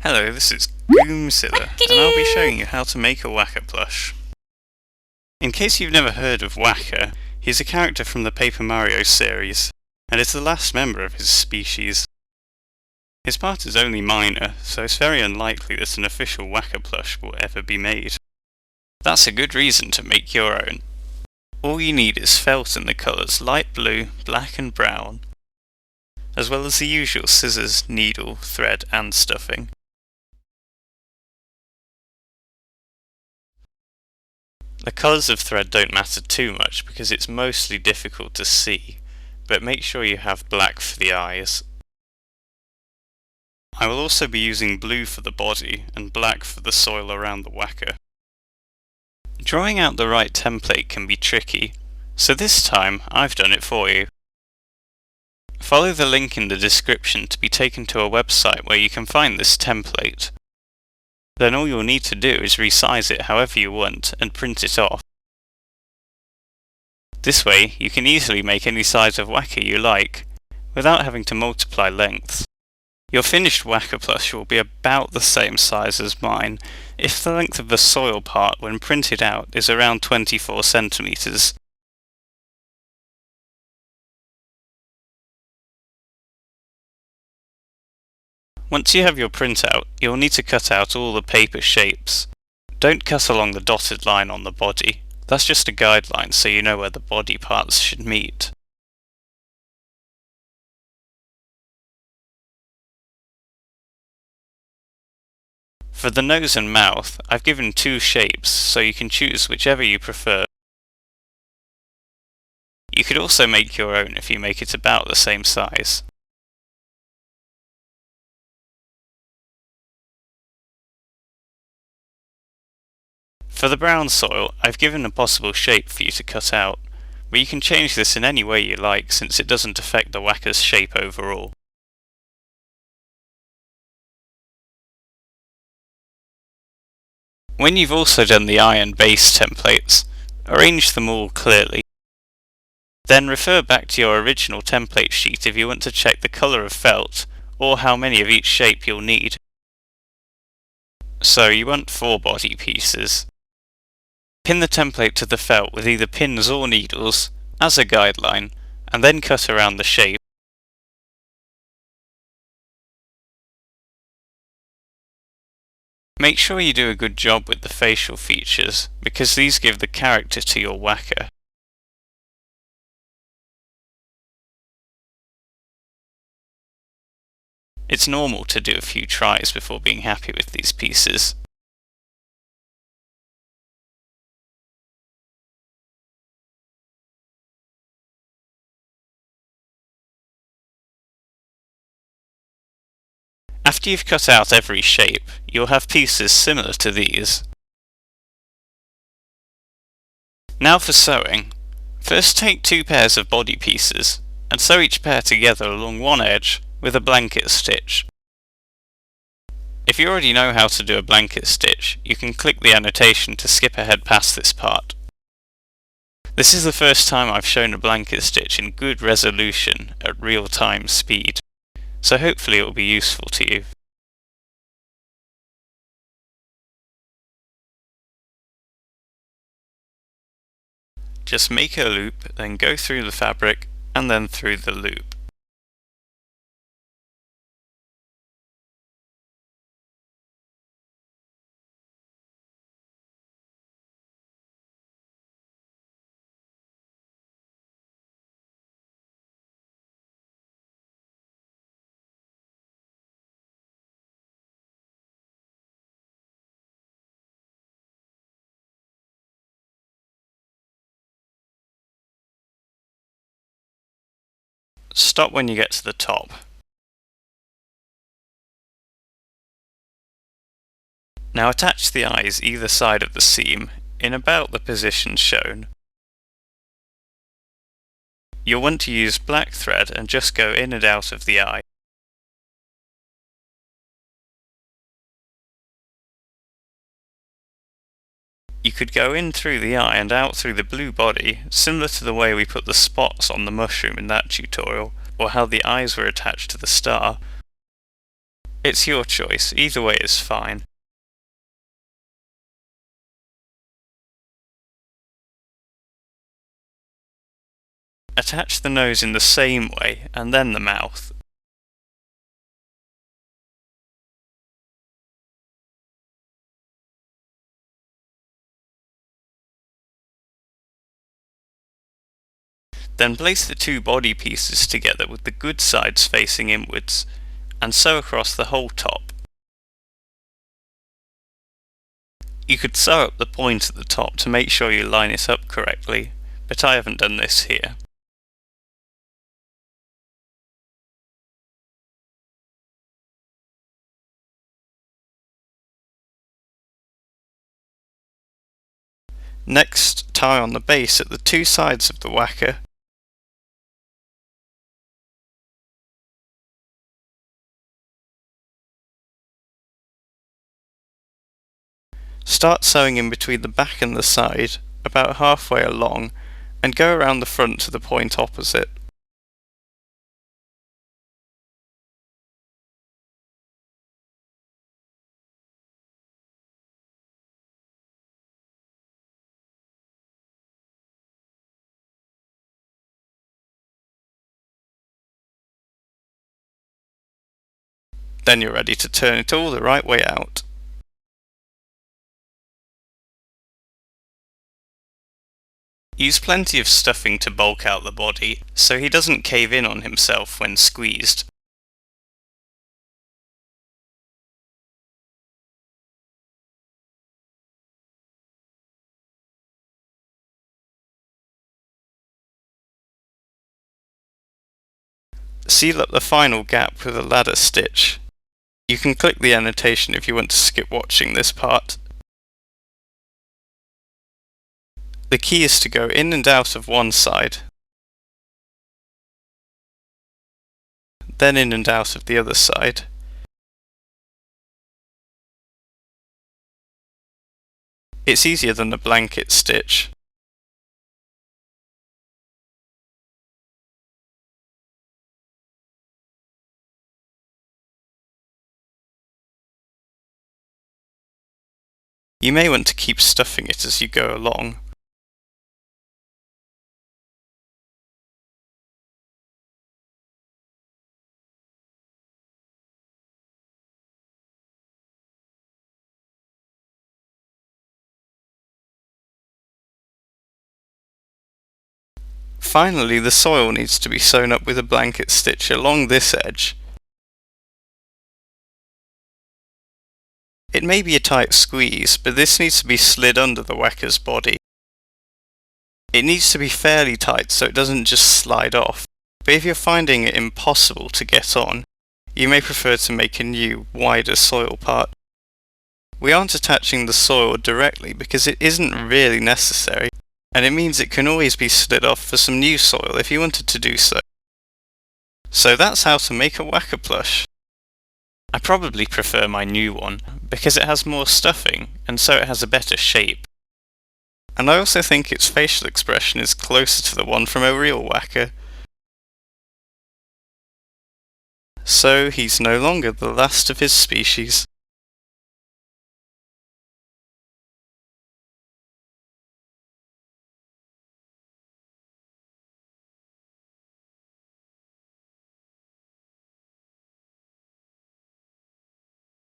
Hello, this is Goomzilla, and I'll be showing you how to make a Whacka Plush. In case you've never heard of Whacka, he's a character from the Paper Mario series, and is the last member of his species. His part is only minor, so it's very unlikely that an official Whacka Plush will ever be made. That's a good reason to make your own. All you need is felt in the colours light blue, black and brown, as well as the usual scissors, needle, thread and stuffing. The colours of thread don't matter too much because it's mostly difficult to see, but make sure you have black for the eyes. I will also be using blue for the body and black for the soil around the Whacka. Drawing out the right template can be tricky, so this time I've done it for you. Follow the link in the description to be taken to a website where you can find this template. Then all you'll need to do is resize it however you want and print it off. This way you can easily make any size of Whacka you like, without having to multiply lengths. Your finished Whacka Plush will be about the same size as mine, if the length of the soil part when printed out is around 24 centimeters. Once you have your printout, you'll need to cut out all the paper shapes. Don't cut along the dotted line on the body. That's just a guideline so you know where the body parts should meet. For the nose and mouth, I've given two shapes so you can choose whichever you prefer. You could also make your own if you make it about the same size. For the brown soil, I've given a possible shape for you to cut out, but you can change this in any way you like since it doesn't affect the Whacka's shape overall. When you've also done the eye and base templates, arrange them all clearly. Then refer back to your original template sheet if you want to check the colour of felt, or how many of each shape you'll need. So you want 4 body pieces. Pin the template to the felt with either pins or needles, as a guideline, and then cut around the shape. Make sure you do a good job with the facial features, because these give the character to your Whacka. It's normal to do a few tries before being happy with these pieces. After you've cut out every shape, you'll have pieces similar to these. Now for sewing. First take 2 pairs of body pieces, and sew each pair together along one edge with a blanket stitch. If you already know how to do a blanket stitch, you can click the annotation to skip ahead past this part. This is the first time I've shown a blanket stitch in good resolution at real-time speed, so hopefully it will be useful to you. Just make a loop, then go through the fabric, and then through the loop. Stop when you get to the top. Now attach the eyes either side of the seam in about the position shown. You'll want to use black thread and just go in and out of the eye. You could go in through the eye and out through the blue body, similar to the way we put the spots on the mushroom in that tutorial, or how the eyes were attached to the star. It's your choice, either way is fine. Attach the nose in the same way, and then the mouth. Then place the two body pieces together with the good sides facing inwards, and sew across the whole top. You could sew up the point at the top to make sure you line it up correctly, but I haven't done this here. Next, tie on the base at the two sides of the whacker. Start sewing in between the back and the side, about halfway along, and go around the front to the point opposite. Then you're ready to turn it all the right way out. Use plenty of stuffing to bulk out the body, so he doesn't cave in on himself when squeezed. Seal up the final gap with a ladder stitch. You can click the annotation if you want to skip watching this part. The key is to go in and out of one side, then in and out of the other side. It's easier than the blanket stitch. You may want to keep stuffing it as you go along. Finally, the soil needs to be sewn up with a blanket stitch along this edge. It may be a tight squeeze, but this needs to be slid under the whacker's body. It needs to be fairly tight so it doesn't just slide off, but if you're finding it impossible to get on, you may prefer to make a new, wider soil part. We aren't attaching the soil directly because it isn't really necessary, and it means it can always be slid off for some new soil if you wanted to do so. So that's how to make a Whacka plush. I probably prefer my new one, because it has more stuffing, and so it has a better shape. And I also think its facial expression is closer to the one from a real whacker. So he's no longer the last of his species.